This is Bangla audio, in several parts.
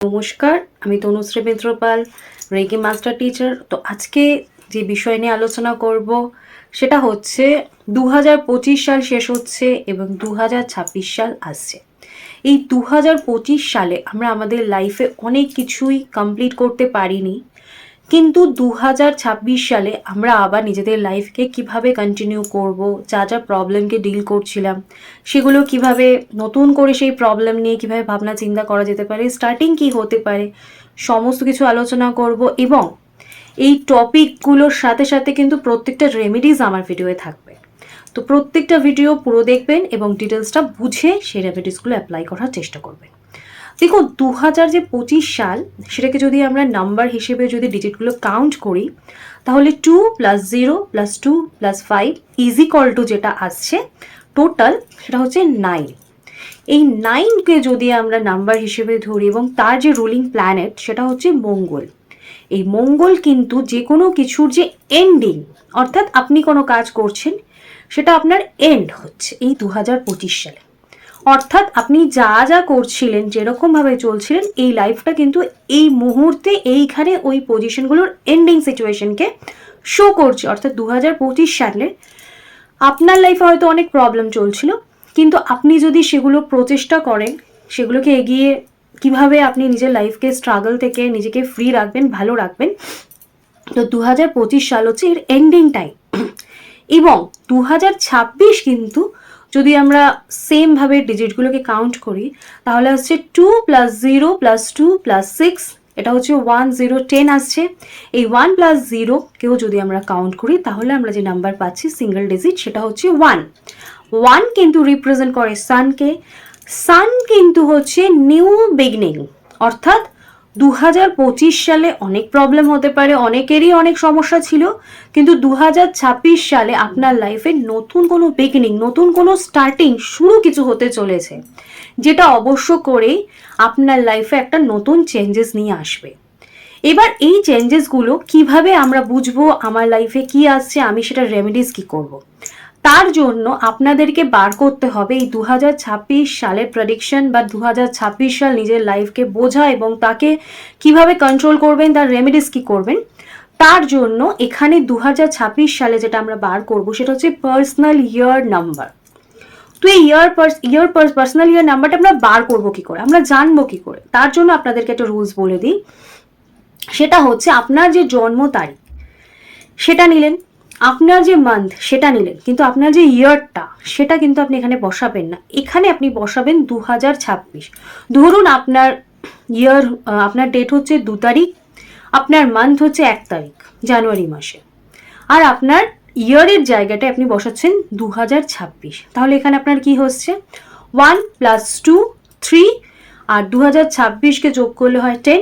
নমস্কার, আমি তনুশ্রী মিত্র পাল, রেকি মাস্টার টিচার। তো আজকে যে বিষয় নিয়ে আলোচনা করব সেটা হচ্ছে 2025 সাল শেষ হচ্ছে এবং 2026 সাল আসছে। এই 2025 সালে আমরা আমাদের লাইফে অনেক কিছুই কমপ্লিট করতে পারিনি, কিন্তু 2026 সালে আমরা আবার নিজেদের লাইফকে কিভাবে কন্টিনিউ করব, যা যা প্রবলেমকে ডিল করছিলাম সেগুলো কিভাবে নতুন করে সেই প্রবলেম নিয়ে কিভাবে ভাবনা চিন্তা করা যেতে পারে, স্টার্টিং কি হতে পারে, সমস্ত কিছু আলোচনা করব। এবং এই টপিকগুলোর সাথে সাথে কিন্তু প্রত্যেকটা রেমেডিজ আমার ভিডিওয়ে থাকবে। তো প্রত্যেকটা ভিডিও পুরো দেখবেন এবং ডিটেলসটা বুঝে সেই রেমেডিসগুলো অ্যাপ্লাই করার চেষ্টা করবেন। দেখুন, 2025 সাল, সেটাকে যদি আমরা নাম্বার হিসেবে যদি ডিজিটগুলো কাউন্ট করি, তাহলে 2 + 0 + 2 + 5 = যেটা আসছে টোটাল, সেটা হচ্ছে 9। এই 9কে যদি আমরা নাম্বার হিসেবে ধরি এবং তার যে রুলিং প্ল্যানেট সেটা হচ্ছে মঙ্গল। এই মঙ্গল কিন্তু যে কোনো কিছুর যে এন্ডিং, অর্থাৎ আপনি কোনো কাজ করছেন সেটা আপনার এন্ড হচ্ছে এই 2025 সালে। অর্থাৎ আপনি যা যা করছিলেন, যেরকমভাবে চলছিলেন, এই লাইফটা কিন্তু এই মুহূর্তে এইখানে ওই পজিশনগুলোর এন্ডিং সিচুয়েশনকে শো করছে। অর্থাৎ 2025 সালে আপনার লাইফে হয়তো অনেক প্রবলেম চলছিল, কিন্তু আপনি যদি সেগুলো প্রচেষ্টা করেন, সেগুলোকে এগিয়ে কিভাবে আপনি নিজের লাইফকে স্ট্রাগল থেকে নিজেকে ফ্রি রাখবেন, ভালো রাখবেন, তো 2025 সাল হচ্ছে এর এন্ডিং টাইম। এবং 2026 কিন্তু যদি আমরা সেমভাবে ডিজিটগুলোকে কাউন্ট করি, তাহলে হচ্ছে 2 + 0 + 2 + 6, এটা হচ্ছে 1 0 10 আসছে। এই 1 + 0 কেও যদি আমরা কাউন্ট করি, তাহলে আমরা যে নাম্বার পাচ্ছি সিঙ্গেল ডিজিট, সেটা হচ্ছে 1। 1 কিন্তু রিপ্রেজেন্ট করে সানকে। সান কিন্তু হচ্ছে নিউ বিগনিং। অর্থাৎ 2025 সালে অনেক প্রবলেম হতে পারে, অনেকেরই অনেক সমস্যা ছিল, কিন্তু 2026 সালে আপনার লাইফে নতুন কোনো বিগিনিং, নতুন কোনো স্টার্টিং, শুরু কিছু হতে চলেছে, যেটা অবশ্য করেই আপনার লাইফে একটা নতুন চেঞ্জেস নিয়ে আসবে। এবার এই চেঞ্জেসগুলো কিভাবে আমরা বুঝবো আমার লাইফে কি আসছে, আমি সেটা রেমেডিস কি করব, তার জন্য আপনাদেরকে বার করতে হবে এই 2026 সালের প্রেডিকশন বা 2026 সাল নিজের লাইফকে বোঝা এবং তাকে কিভাবে কন্ট্রোল করবেন, তার রেমেডিস কি করবেন। তার জন্য এখানে 2026 সালে যেটা আমরা বার করব সেটা হচ্ছে পার্সোনাল ইয়ার নাম্বার। তো এই পার্সোনাল ইয়ার নাম্বারটা আমরা বার করবো কি করে, আমরা জানবো কি করে, তার জন্য আপনাদেরকে একটা রুলস বলে দিই। সেটা হচ্ছে আপনার যে জন্ম তারিখ সেটা নিলেন, আপনার যে মান্থ সেটা নিলেন, কিন্তু আপনার যে ইয়ারটা সেটা কিন্তু আপনি এখানে বসাবেন না। এখানে আপনি বসাবেন 2026। ধরুন আপনার ইয়ার, আপনার ডেট হচ্ছে 2 তারিখ, আপনার মান্থ হচ্ছে 1 তারিখ জানুয়ারি মাসে, আর আপনার ইয়ারের জায়গাটায় আপনি বসাচ্ছেন 2026। তাহলে এখানে আপনার কি হচ্ছে, 1 + 2 3, আর 2026কে যোগ করলে হয় 10,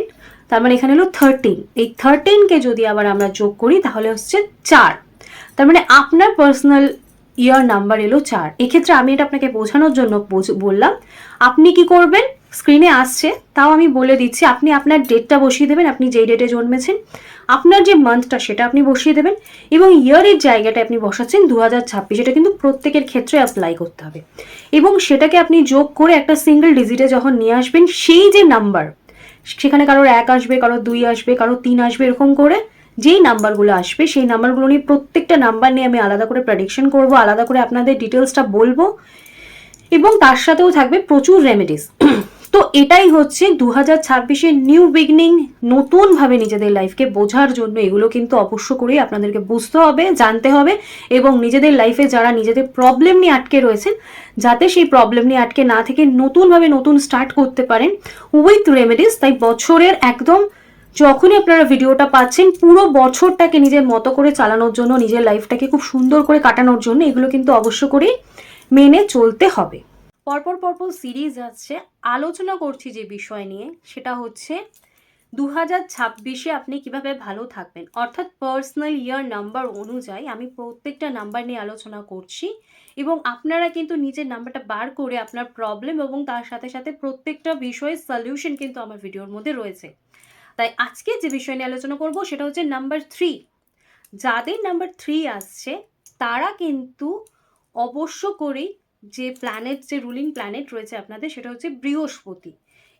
তার মানে এখানে হলো 13। এই 13কে যদি আবার আমরা যোগ করি তাহলে হচ্ছে 4। তার মানে আপনার পার্সোনাল ইয়ার নাম্বার এলো 4। এক্ষেত্রে আমি এটা আপনাকে বোঝানোর জন্য বললাম। আপনি কি করবেন, স্ক্রিনে আসছে তাও আমি বলে দিচ্ছি, আপনি আপনার ডেটটা বসিয়ে দেবেন, আপনি যেই ডেটে জন্মেছেন, আপনার যে মান্থটা সেটা আপনি বসিয়ে দেবেন, এবং ইয়ারের জায়গাটা আপনি বসাচ্ছেন 2026। এটা কিন্তু প্রত্যেকের ক্ষেত্রে অ্যাপ্লাই করতে হবে, এবং সেটাকে আপনি যোগ করে একটা সিঙ্গেল ডিজিটে যখন নিয়ে আসবেন, সেই যে নাম্বার, সেখানে কারোর 1 আসবে, কারোর 2 আসবে, কারোর 3 আসবে, এরকম করে যেই নাম্বারগুলো আসবে সেই নাম্বারগুলো নিয়ে প্রত্যেকটা নাম্বার নিয়ে আমি আলাদা করে প্রেডিকশন করব, আলাদা করে আপনাদের ডিটেলসটা বলবো, এবং তার সাথেও থাকবে প্রচুর রেমেডিস। তো এটাই হচ্ছে 2026-এর নিউ বিগিনিং, নতুনভাবে নিজেদের লাইফকে বোঝার জন্য এগুলো কিন্তু অবশ্য করেই আপনাদেরকে বুঝতে হবে, জানতে হবে, এবং নিজেদের লাইফে যারা নিজেদের প্রবলেম নিয়ে আটকে রয়েছেন, যাতে সেই প্রবলেম নিয়ে আটকে না থেকে নতুনভাবে নতুন স্টার্ট করতে পারেন উইথ রেমেডিস। তাই বছরের একদম যখনই আপনারা ভিডিওটা পাচ্ছেন, পুরো বছরটাকে নিজের মতো করে চালানোর জন্য, নিজের লাইফটাকে খুব সুন্দর করে কাটানোর জন্য এগুলো কিন্তু অবশ্য করেই মেনে চলতে হবে। পরপর সিরিজ আছে, আলোচনা করছি যে বিষয় নিয়ে, সেটা হচ্ছে 2026-এ আপনি কিভাবে ভালো থাকবেন। অর্থাৎ পার্সোনাল ইয়ার নাম্বার অনুযায়ী আমি প্রত্যেকটা নাম্বার নিয়ে আলোচনা করছি, এবং আপনারা কিন্তু নিজের নাম্বারটা বার করে আপনার প্রবলেম এবং তার সাথে সাথে প্রত্যেকটা বিষয়ের সলিউশন কিন্তু আমার ভিডিওর মধ্যে রয়েছে। তাই আজকে যে বিষয় নিয়ে আলোচনা করব সেটা হচ্ছে নাম্বার 3। যাদের নাম্বার 3 আসছে তারা কিন্তু অবশ্য করেই যে প্ল্যানেট, যে রুলিং প্ল্যানেট রয়েছে আপনাদের, সেটা হচ্ছে বৃহস্পতি।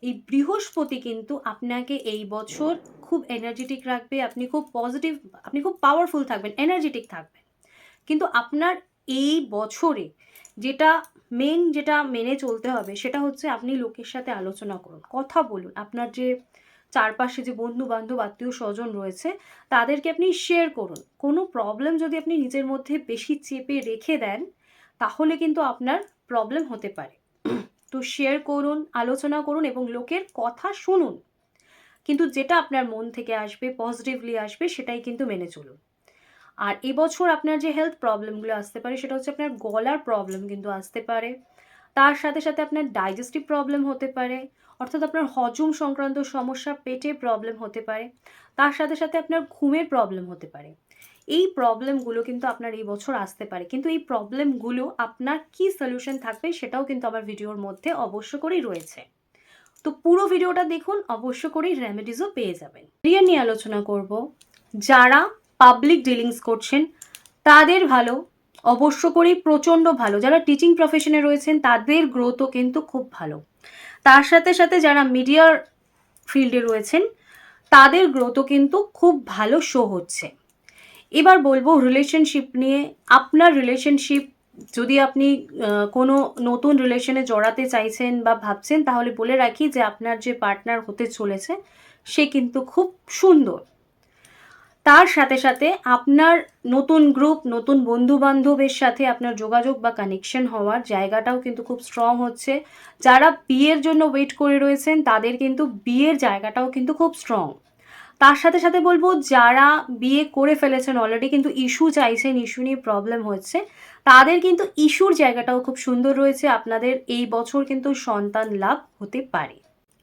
এই বৃহস্পতি কিন্তু আপনাকে এই বছর খুব এনার্জেটিক রাখবে, আপনি খুব পজিটিভ, আপনি খুব পাওয়ারফুল থাকবেন, এনার্জেটিক থাকবেন। কিন্তু আপনার এই বছরে যেটা মেনে চলতে হবে সেটা হচ্ছে আপনি লোকের সাথে আলোচনা করুন, কথা বলুন। আপনার যে চারপাশে যে বন্ধু বান্ধব আত্মীয় স্বজন রয়েছে তাদেরকে আপনি শেয়ার করুন। কোনো প্রবলেম যদি আপনি নিজের মধ্যে বেশি চেপে রেখে দেন তাহলে কিন্তু আপনার প্রবলেম হতে পারে। তো শেয়ার করুন, আলোচনা করুন এবং লোকের কথা শুনুন, কিন্তু যেটা আপনার মন থেকে আসবে, পজিটিভলি আসবে, সেটাই কিন্তু মেনে চলুন। আর এবছর আপনার যে হেলথ প্রবলেমগুলো আসতে পারে সেটা হচ্ছে আপনার গলার প্রবলেম কিন্তু আসতে পারে, তার সাথে সাথে আপনার ডাইজেস্টিভ প্রবলেম হতে পারে, অর্থাৎ আপনার হজম সংক্রান্ত সমস্যা, পেটে প্রবলেম হতে পারে, তার সাথে সাথে আপনার ঘুমের প্রবলেম হতে পারে। এই প্রবলেমগুলো কিন্তু আপনার এই বছর আসতে পারে, কিন্তু এই প্রবলেমগুলো আপনার কি সলিউশন থাকবে সেটাও কিন্তু আমার ভিডিওর মধ্যে অবশ্য করেই রয়েছে। তো পুরো ভিডিওটা দেখুন, অবশ্য করেই রেমেডিসও পেয়ে যাবেন। ক্যারিয়ার নিয়ে আলোচনা করব। যারা পাবলিক ডিলিংস করছেন তাদের ভালো, অবশ্য করেই প্রচণ্ড ভালো। যারা টিচিং প্রফেশনে রয়েছেন তাদের গ্রোথও কিন্তু খুব ভালো। তার সাথে সাথে যারা মিডিয়ার ফিল্ডে রয়েছেন তাদের গ্রোথও কিন্তু খুব ভালো শো হচ্ছে। এবার বলবো রিলেশনশিপ নিয়ে। আপনার রিলেশনশিপ যদি আপনি কোনো নতুন রিলেশনে জড়াতে চাইছেন বা ভাবছেন, তাহলে বলে রাখি যে আপনার যে পার্টনার হতে চলেছে সে কিন্তু খুব সুন্দর। তার সাথে সাথে আপনার নতুন গ্রুপ, নতুন বন্ধু বান্ধবের সাথে আপনার যোগাযোগ বা কানেকশন হওয়ার জায়গাটাও কিন্তু খুব স্ট্রং হচ্ছে। যারা বিয়ের জন্য ওয়েট করে রয়েছেন তাদের কিন্তু বিয়ের জায়গাটাও কিন্তু খুব স্ট্রং। তার সাথে সাথে বলবো যারা বিয়ে করে ফেলেছেন অলরেডি কিন্তু ইস্যু চাইছেন, ইস্যু নিয়ে প্রবলেম হচ্ছে, তাদের কিন্তু ইস্যুর জায়গাটাও খুব সুন্দর রয়েছে। আপনাদের এই বছর কিন্তু সন্তান লাভ হতে পারে।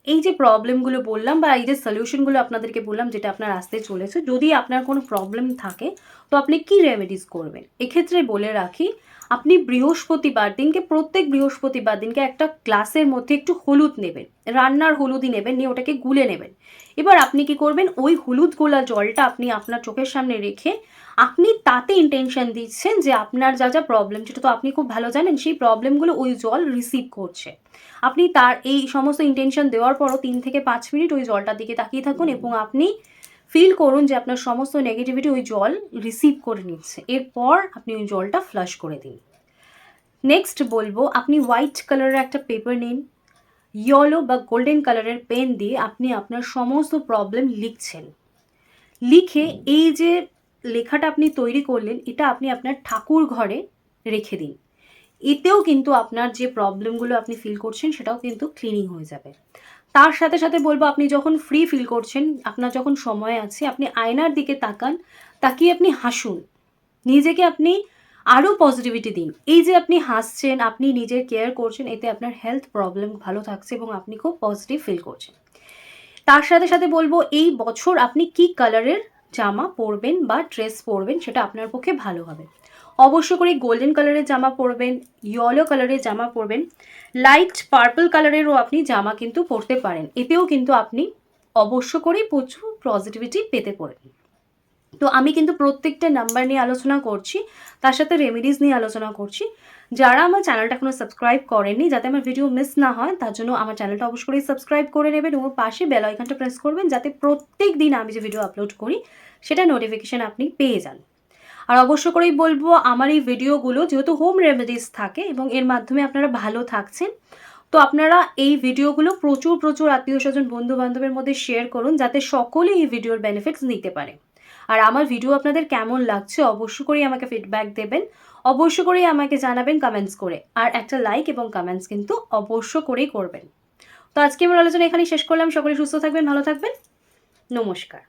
এই যে প্রবলেমগুলো বললাম বা এই যে সলিউশনগুলো আপনাদেরকে বললাম যেটা আপনার আসতে চলেছে, যদি আপনার কোনো প্রবলেম থাকে তো আপনি কি রেমেডিস করবেন। এক্ষেত্রে বলে রাখি, আপনি বৃহস্পতিবার দিনকে, প্রত্যেক বৃহস্পতিবার দিনকে একটা গ্লাসের মধ্যে একটু হলুদ নেবেন, রান্নার হলুদই নেবেন, নিয়ে ওটাকে গুলে নেবেন। এবার আপনি কি করবেন, ওই হলুদ গোলা জলটা আপনি আপনার চোখের সামনে রেখে আপনি তাতে ইন্টেনশন দিচ্ছেন যে আপনার যা যা প্রবলেম, যেটা তো আপনি খুব ভালো জানেন, সেই প্রবলেমগুলো ওই জল রিসিভ করছে। আপনি তার এই সমস্ত ইন্টেনশন দেওয়ার পরও 3 থেকে 5 মিনিট ওই জলটার দিকে তাকিয়ে থাকুন এবং আপনি ফিল করুন যে আপনার সমস্ত নেগেটিভিটি ওই জল রিসিভ করে নিচ্ছে। এরপর আপনি ওই জলটা ফ্লাশ করে দিন। নেক্সট বলবো, আপনি হোয়াইট কালারের একটা পেপার নিন, ইয়েলো বা গোল্ডেন কালারের পেন দিয়ে আপনি আপনার সমস্ত প্রবলেম লিখছেন। লিখে এই যে লেখাটা আপনি তৈরি করলেন এটা আপনি আপনার ঠাকুর ঘরে রেখে দিন। এতেও কিন্তু আপনার যে প্রবলেমগুলো আপনি ফিল করছেন সেটাও কিন্তু ক্লিনিং হয়ে যাবে। তার সাথে সাথে বলবো, আপনি যখন ফ্রি ফিল করছেন, আপনার যখন সময় আছে, আপনি আয়নার দিকে তাকান, তাকিয়ে আপনি হাসুন, নিজেকে আপনি আরও পজিটিভিটি দিন। এই যে আপনি হাসছেন, আপনি নিজের কেয়ার করছেন, এতে আপনার হেলথ প্রবলেম ভালো থাকছে এবং আপনি খুব পজিটিভ ফিল করছেন। তার সাথে সাথে বলবো, এই বছর আপনি কি কালারের জামা পরবেন বা ড্রেস পরবেন সেটা আপনার পক্ষে ভালো হবে। অবশ্য করে গোল্ডেন কালারের জামা পরবেন, ইয়েলো কালারের জামা পরবেন, লাইট পার্পল কালারেরও আপনি জামা কিন্তু পরতে পারেন। এতেও কিন্তু আপনি অবশ্য করেই প্রচুর পজিটিভিটি পেতে পারেন। তো আমি কিন্তু প্রত্যেকটা নাম্বার নিয়ে আলোচনা করছি, তার সাথে রেমেডিস নিয়ে আলোচনা করছি। যারা আমার চ্যানেলটা এখনো সাবস্ক্রাইব করেননি, যাতে আমার ভিডিও মিস না হয়, তার জন্য আমার চ্যানেলটা অবশ্যই করে সাবস্ক্রাইব করে নেবেন এবং পাশে বেল আইকনটা প্রেস করবেন, যাতে প্রত্যেক দিন আমি যে ভিডিও আপলোড করি সেটা নোটিফিকেশন আপনি পেয়ে যান। আর অবশ্য করেই বলবো, আমার এই ভিডিওগুলো যেহেতু হোম রেমেডিস থাকে এবং এর মাধ্যমে আপনারা ভালো থাকছেন, তো আপনারা এই ভিডিওগুলো প্রচুর প্রচুর আত্মীয় স্বজন, বন্ধু বান্ধবের মধ্যে শেয়ার করুন, যাতে সকলে এই ভিডিওর বেনিফিটস নিতে পারে। আর আমার ভিডিও আপনাদের কেমন লাগছে অবশ্য করেই আমাকে ফিডব্যাক দেবেন, অবশ্য করেই আমাকে জানাবেন কমেন্টস করে। আর একটা লাইক এবং কমেন্টস কিন্তু অবশ্য করেই করবেন। তো আজকে আমার আলোচনা এখানেই শেষ করলাম। সকলে সুস্থ থাকবেন, ভালো থাকবেন, নমস্কার।